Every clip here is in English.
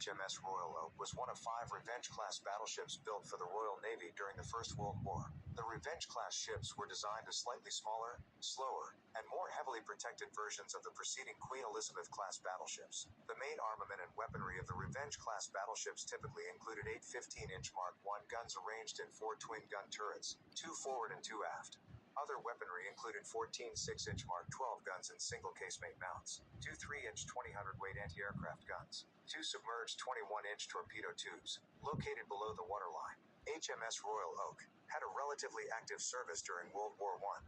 HMS Royal Oak was one of 5 Revenge-class battleships built for the Royal Navy during the First World War. The Revenge-class ships were designed as slightly smaller, slower, and more heavily protected versions of the preceding Queen Elizabeth-class battleships. The main armament and weaponry of the Revenge-class battleships typically included 8 15-inch Mark I guns arranged in 4 twin-gun turrets, 2 forward and 2 aft. Other weaponry included 14 6-inch Mark 12 guns in single casemate mounts, 2 3-inch 20 hundredweight anti-aircraft guns, 2 submerged 21-inch torpedo tubes, located below the waterline. HMS Royal Oak had a relatively active service during World War I.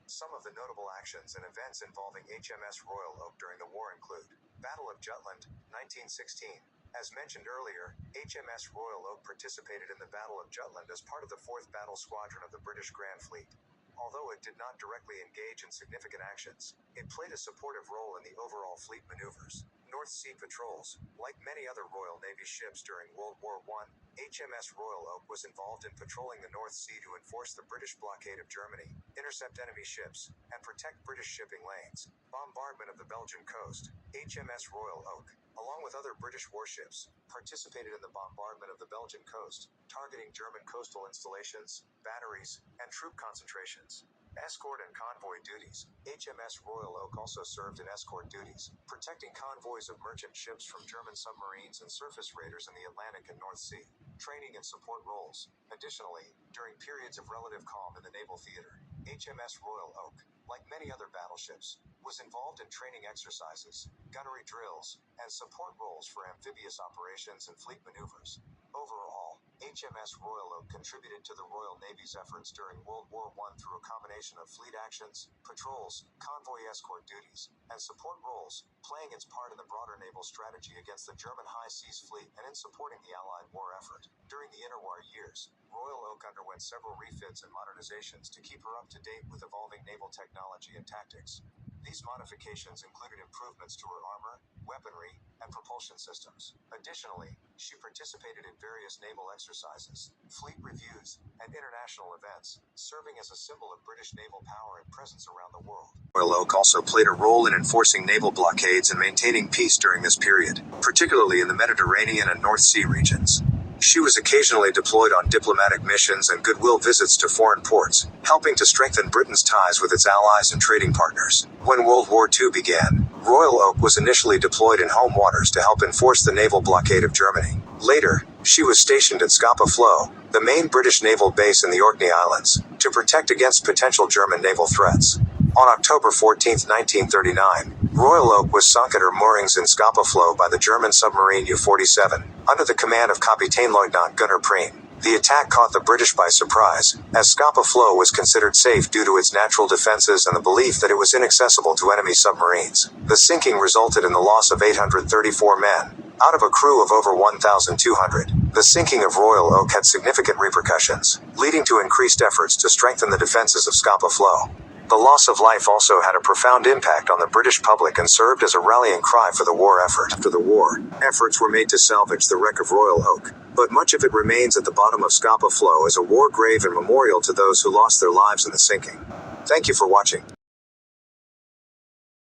Some of the notable actions and events involving HMS Royal Oak during the war include Battle of Jutland, 1916. As mentioned earlier, HMS Royal Oak participated in the Battle of Jutland as part of the 4th Battle Squadron of the British Grand Fleet. Although it did not directly engage in significant actions, it played a supportive role in the overall fleet maneuvers. North Sea patrols. Like many other Royal Navy ships during World War I, HMS Royal Oak was involved in patrolling the North Sea to enforce the British blockade of Germany, intercept enemy ships, and protect British shipping lanes. Bombardment of the Belgian coast. HMS Royal Oak, along with other British warships, participated in the bombardment of the Belgian coast, targeting German coastal installations, batteries, and troop concentrations. Escort and convoy duties. HMS Royal Oak also served in escort duties, protecting convoys of merchant ships from German submarines and surface raiders in the Atlantic and North Sea. Training and support roles. Additionally, during periods of relative calm in the naval theater, HMS Royal Oak, like many other battleships, was involved in training exercises, gunnery drills, and support roles for amphibious operations and fleet maneuvers. Overall, HMS Royal Oak contributed to the Royal Navy's efforts during World War I through a combination of fleet actions, patrols, convoy escort duties, and support roles, playing its part in the broader naval strategy against the German High Seas Fleet and in supporting the Allied war effort. During the interwar years, Royal Oak underwent several refits and modernizations to keep her up to date with evolving naval technology and tactics. These modifications included improvements to her armor, weaponry, and propulsion systems. Additionally, she participated in various naval exercises, fleet reviews, and international events, serving as a symbol of British naval power and presence around the world. Royal Oak also played a role in enforcing naval blockades and maintaining peace during this period, particularly in the Mediterranean and North Sea regions. She was occasionally deployed on diplomatic missions and goodwill visits to foreign ports, helping to strengthen Britain's ties with its allies and trading partners. When World War II began, Royal Oak was initially deployed in home waters to help enforce the naval blockade of Germany. Later, she was stationed at Scapa Flow, the main British naval base in the Orkney Islands, to protect against potential German naval threats. On October 14, 1939, Royal Oak was sunk at her moorings in Scapa Flow by the German submarine U-47, under the command of Kapitänleutnant Gunnar Preen. The attack caught the British by surprise, as Scapa Flow was considered safe due to its natural defenses and the belief that it was inaccessible to enemy submarines. The sinking resulted in the loss of 834 men, out of a crew of over 1,200. The sinking of Royal Oak had significant repercussions, leading to increased efforts to strengthen the defenses of Scapa Flow. The loss of life also had a profound impact on the British public and served as a rallying cry for the war effort. After the war, efforts were made to salvage the wreck of Royal Oak, but much of it remains at the bottom of Scapa Flow as a war grave and memorial to those who lost their lives in the sinking. Thank you for watching.